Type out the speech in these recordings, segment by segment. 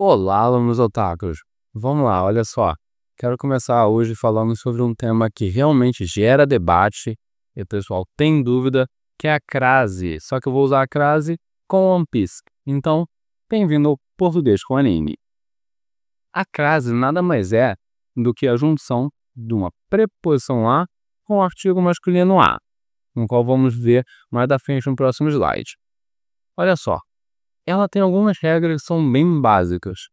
Olá, alunos otakus! Vamos lá, olha só. Quero começar hoje falando sobre um tema que realmente gera debate e o pessoal tem dúvida, que é a crase. Só que eu vou usar a crase com One Piece. Então, bem-vindo ao Português com Anime. A crase nada mais é do que a junção de uma preposição a com o artigo masculino a, no qual vamos ver mais da frente no próximo slide. Olha só, ela tem algumas regras que são bem básicas.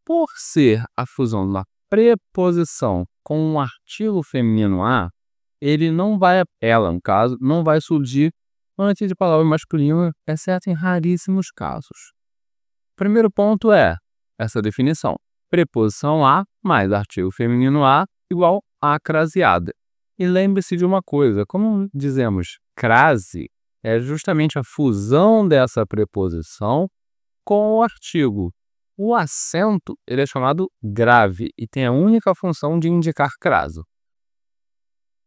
Por ser a fusão da preposição com um artigo feminino a, ela, no caso, não vai surgir antes de palavra masculina, exceto em raríssimos casos. Primeiro ponto é essa definição. Preposição a mais artigo feminino a igual a craseada. E lembre-se de uma coisa, como dizemos crase, é justamente a fusão dessa preposição com o artigo. O acento ele é chamado grave e tem a única função de indicar crase.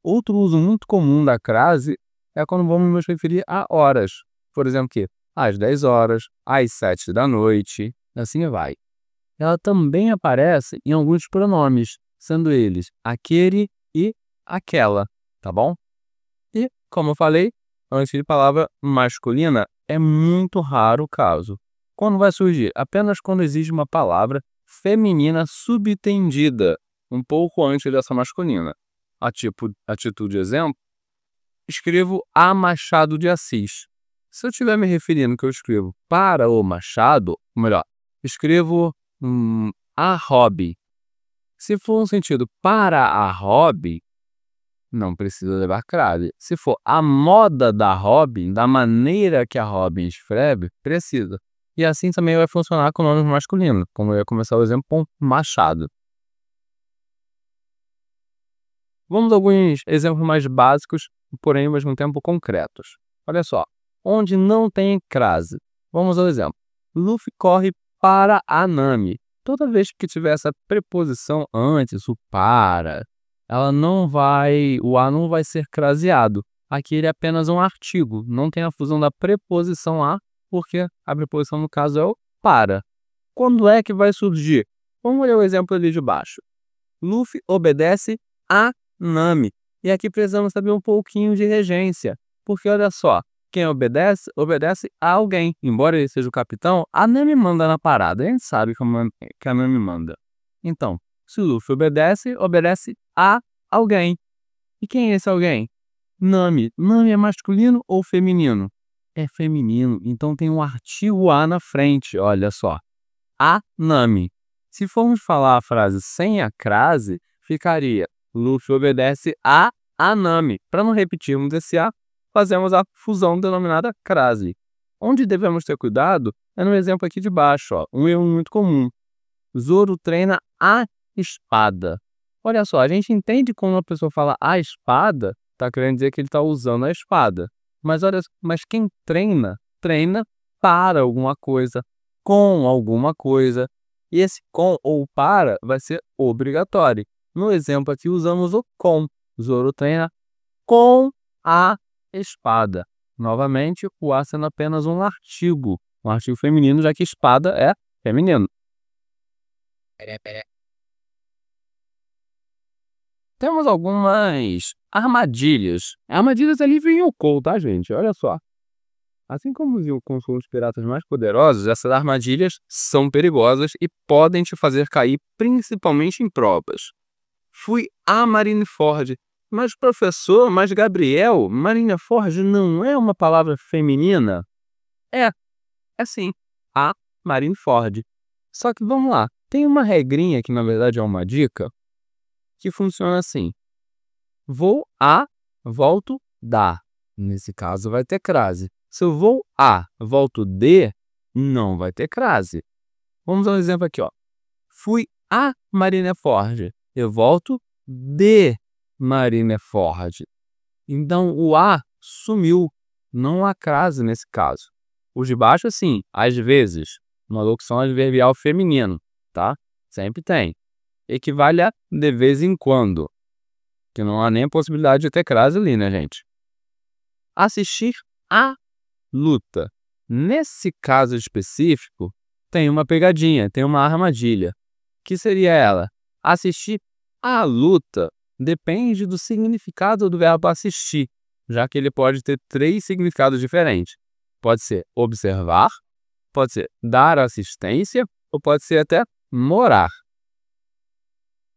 Outro uso muito comum da crase é quando vamos nos referir a horas. Por exemplo, que às 10 horas, às 7 da noite, assim vai. Ela também aparece em alguns pronomes, sendo eles aquele e aquela, tá bom? E, como eu falei, antes de palavra masculina, é muito raro o caso. Quando vai surgir? Apenas quando existe uma palavra feminina subtendida, um pouco antes dessa masculina. Atitude exemplo, escrevo a Machado de Assis. Se eu estiver me referindo que eu escrevo para o Machado, ou melhor, escrevo a Hobby. Se for um sentido para a Hobby, não precisa levar crase. Se for a moda da Robin, da maneira que a Robin escreve, precisa. E assim também vai funcionar com nomes masculinos, como eu ia começar o exemplo com Machado. Vamos a alguns exemplos mais básicos, porém ao mesmo tempo concretos. Olha só, onde não tem crase. Vamos ao exemplo. Luffy corre para a Nami. Toda vez que tiver essa preposição antes, o para, o a não vai ser craseado. Aqui ele é apenas um artigo, não tem a fusão da preposição a, porque a preposição no caso é o para. Quando é que vai surgir? Vamos olhar o exemplo ali de baixo. Luffy obedece a Nami. E aqui precisamos saber um pouquinho de regência, porque olha só, quem obedece, obedece a alguém. Embora ele seja o capitão, a Nami manda na parada. A gente sabe que a Nami manda. Então, se o Luffy obedece, obedece a alguém. E quem é esse alguém? Nami. Nami é masculino ou feminino? É feminino, então tem um artigo a na frente, olha só. A Nami. Se formos falar a frase sem a crase, ficaria Luffy obedece a Nami. Para não repetirmos esse a, fazemos a fusão denominada crase. Onde devemos ter cuidado é no exemplo aqui de baixo, ó, um erro muito comum. Zoro treina a espada. Olha só, a gente entende quando uma pessoa fala a espada, tá querendo dizer que ele está usando a espada. Mas quem treina, treina para alguma coisa, com alguma coisa. E esse com ou para vai ser obrigatório. No exemplo aqui usamos o com. Zoro treina com a espada. Novamente, o a sendo apenas um artigo feminino, já que espada é feminino. Temos algumas armadilhas. Armadilhas ali vem o Yonkou, tá, gente? Olha só. Assim como os Yonkous são os piratas mais poderosos, essas armadilhas são perigosas e podem te fazer cair principalmente em provas. Fui a Marineford. Mas professor, mas Gabriel, Marineford não é uma palavra feminina? É sim, a Marineford. Só que vamos lá, tem uma regrinha que na verdade é uma dica, que funciona assim. Vou a, volto da. Nesse caso vai ter crase. Se eu vou a, volto de, não vai ter crase. Vamos ao exemplo aqui, ó. Fui a Marineford. Eu volto de Marineford. Então o a sumiu. Não há crase nesse caso. O de baixo, sim, às vezes. Uma locução adverbial feminino, tá? Sempre tem. Equivale a de vez em quando. Que não há nem possibilidade de ter crase ali, né, gente? Assistir a luta. Nesse caso específico, tem uma pegadinha, tem uma armadilha. Que seria ela? Assistir à luta depende do significado do verbo assistir, já que ele pode ter 3 significados diferentes. Pode ser observar, pode ser dar assistência ou pode ser até morar.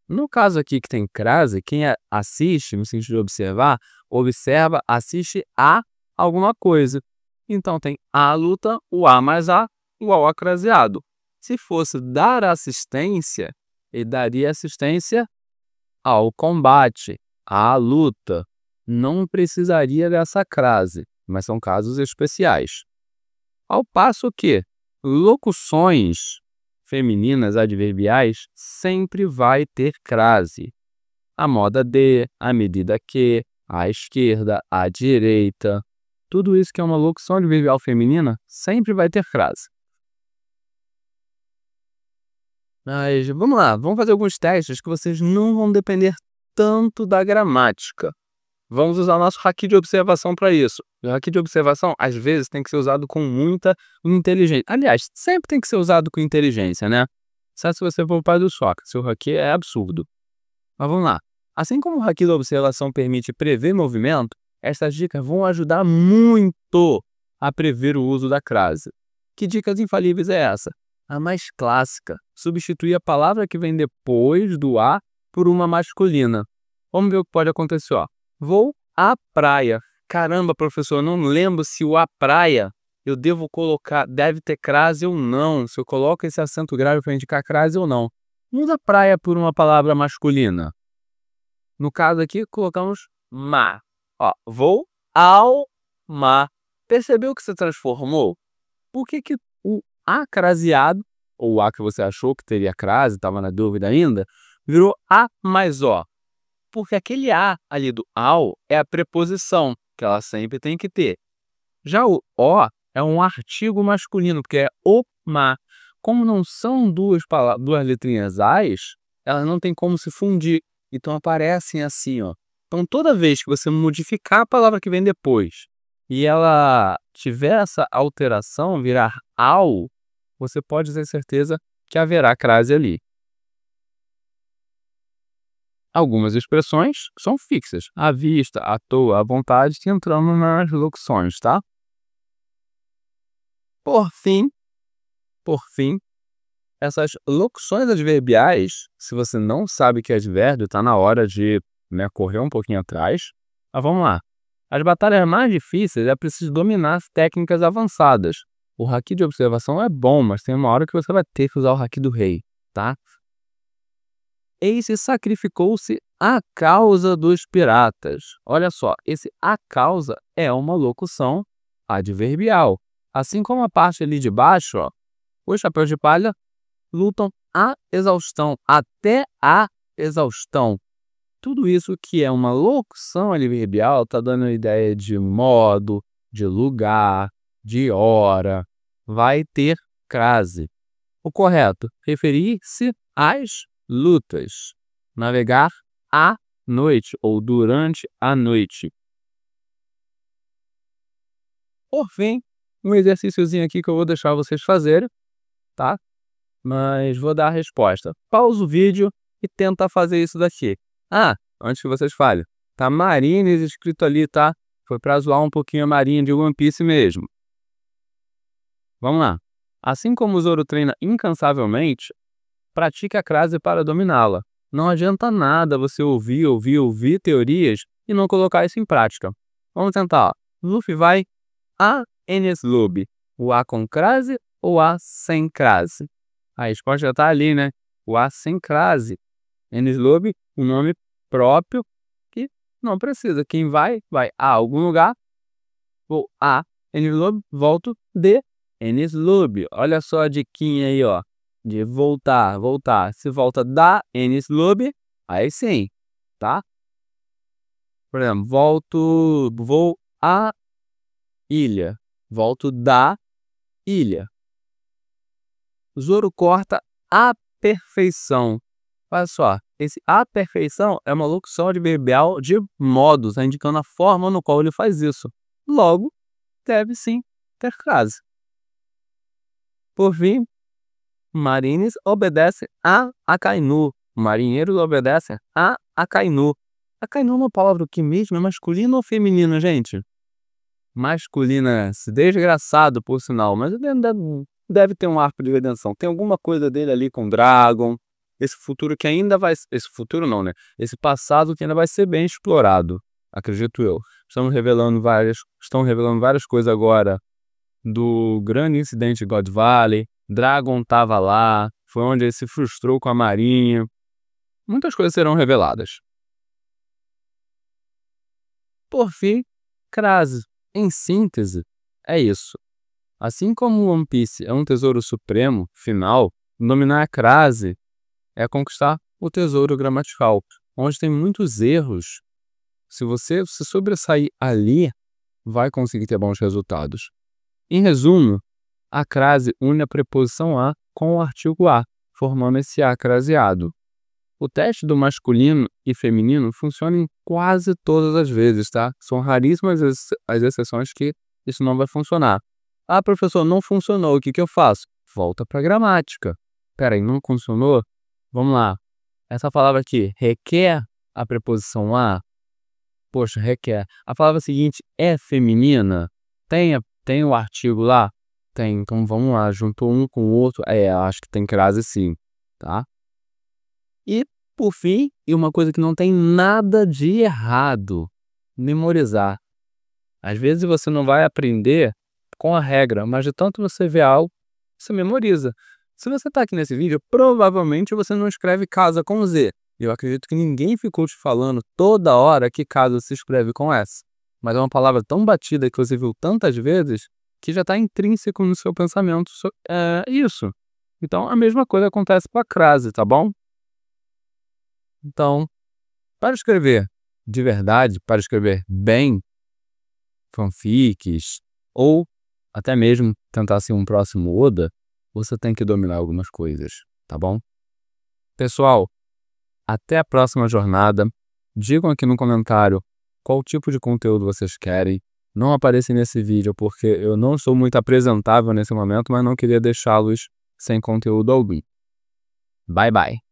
No caso aqui que tem crase, quem assiste, no sentido de observar, observa, assiste a alguma coisa. Então tem a luta, o a mais a, igual a craseado. Se fosse dar assistência, ele daria assistência ao combate, à luta. Não precisaria dessa crase, mas são casos especiais. Ao passo que locuções femininas adverbiais sempre vai ter crase. A moda de, a medida que, à esquerda, à direita. Tudo isso que é uma locução adverbial feminina sempre vai ter crase. Mas vamos lá, vamos fazer alguns testes que vocês não vão depender tanto da gramática. Vamos usar o nosso haki de observação para isso. O haki de observação, às vezes, tem que ser usado com muita inteligência. Aliás, sempre tem que ser usado com inteligência, né? Só se você for o pai do Sócrates, seu haki é absurdo. Mas vamos lá. Assim como o haki da observação permite prever movimento, essas dicas vão ajudar muito a prever o uso da crase. Que dicas infalíveis é essa? A mais clássica. Substituir a palavra que vem depois do a por uma masculina. Vamos ver o que pode acontecer, ó. Vou à praia. Caramba, professor, eu não lembro se o à praia eu devo colocar, deve ter crase ou não. Se eu coloco esse acento grave para indicar crase ou não. Muda praia por uma palavra masculina. No caso aqui, colocamos mar. Ó, vou ao mar. Percebeu que se transformou? Por que o a craseado, ou o a que você achou que teria crase, estava na dúvida ainda, virou a mais o? Porque aquele a ali do ao é a preposição, que ela sempre tem que ter. Já o é um artigo masculino, porque é o ma. Como não são duas letrinhas ais, elas não tem como se fundir. Então aparecem assim, ó. Então toda vez que você modificar a palavra que vem depois e ela tiver essa alteração, virar ao, você pode ter certeza que haverá crase ali. Algumas expressões são fixas, à vista, à toa, à vontade, entrando nas locuções, tá? Por fim, essas locuções adverbiais, se você não sabe que é advérbio, está na hora de correr um pouquinho atrás. Mas vamos lá. As batalhas mais difíceis é preciso dominar as técnicas avançadas. O haki de observação é bom, mas tem uma hora que você vai ter que usar o haki do rei, tá? Ace sacrificou-se à causa dos piratas. Olha só, esse a causa é uma locução adverbial. Assim como a parte ali de baixo, ó, os chapéus de palha lutam à exaustão, até a exaustão. Tudo isso que é uma locução adverbial está dando a ideia de modo, de lugar, de hora. Vai ter crase. O correto, referir-se às lutas. Navegar à noite ou durante a noite. Por fim, um exercíciozinho aqui que eu vou deixar vocês fazerem, tá? Mas vou dar a resposta. Pausa o vídeo e tenta fazer isso daqui. Antes que vocês falem, tá Marines escrito ali, tá? Foi pra zoar um pouquinho a Marinha de One Piece mesmo. Vamos lá. Assim como o Zoro treina incansavelmente, pratique a crase para dominá-la. Não adianta nada você ouvir teorias e não colocar isso em prática. Vamos tentar, ó. Luffy vai a Enies Lobby. O a com crase ou a sem crase? A resposta já tá ali, né? O a sem crase. Enies Lobby, um nome próprio que não precisa. Quem vai a algum lugar. Vou a Enies Lobby, volto de Enies Lobby. Olha só a diquinha aí, ó. De voltar. Se volta da Enies Lobby, aí sim, tá? Por exemplo, vou à ilha. Volto da ilha. Zoro corta a perfeição. Olha só, esse a perfeição é uma locução adverbial de modos, indicando a forma no qual ele faz isso. Logo, deve sim ter crase. Por fim, Marines obedece a Akainu. Marinheiros obedecem a Akainu. Akainu é uma palavra que mesmo é masculina ou feminina, gente? Masculina, esse desgraçado, por sinal, mas deve ter um arco de redenção. Tem alguma coisa dele ali com Dragon. Esse futuro que ainda vai... Esse futuro não, né? Esse passado que ainda vai ser bem explorado, acredito eu. Estão revelando várias coisas agora do grande incidente de God Valley. Dragon tava lá, foi onde ele se frustrou com a Marinha. Muitas coisas serão reveladas. Por fim, Crase. Em síntese, é isso. Assim como o One Piece é um tesouro supremo, final, dominar a Crase é conquistar o tesouro gramatical, onde tem muitos erros. Se você se sobressair ali, vai conseguir ter bons resultados. Em resumo, a crase une a preposição a com o artigo a, formando esse a craseado. O teste do masculino e feminino funciona em quase todas as vezes, tá? São raríssimas as exceções que isso não vai funcionar. Ah, professor, não funcionou, o que eu faço? Volta para a gramática. Peraí, não funcionou? Vamos lá. Essa palavra aqui, requer a preposição a? Poxa, requer. A palavra seguinte é feminina? Tem o artigo lá? Tem, então vamos lá, juntou um com o outro. Acho que tem crase sim, tá? E, por fim, e uma coisa que não tem nada de errado, memorizar. Às vezes você não vai aprender com a regra, mas de tanto você ver algo, você memoriza. Se você está aqui nesse vídeo, provavelmente você não escreve casa com Z. Eu acredito que ninguém ficou te falando toda hora que casa se escreve com S. Mas é uma palavra tão batida que você viu tantas vezes que já está intrínseco no seu pensamento. É isso. Então, a mesma coisa acontece com a crase, tá bom? Então, para escrever de verdade, para escrever bem, fanfics, ou até mesmo tentar ser um próximo Oda, você tem que dominar algumas coisas, tá bom? Pessoal, até a próxima jornada. Digam aqui no comentário qual tipo de conteúdo vocês querem. Não apareçam nesse vídeo porque eu não sou muito apresentável nesse momento, mas não queria deixá-los sem conteúdo algum. Bye, bye.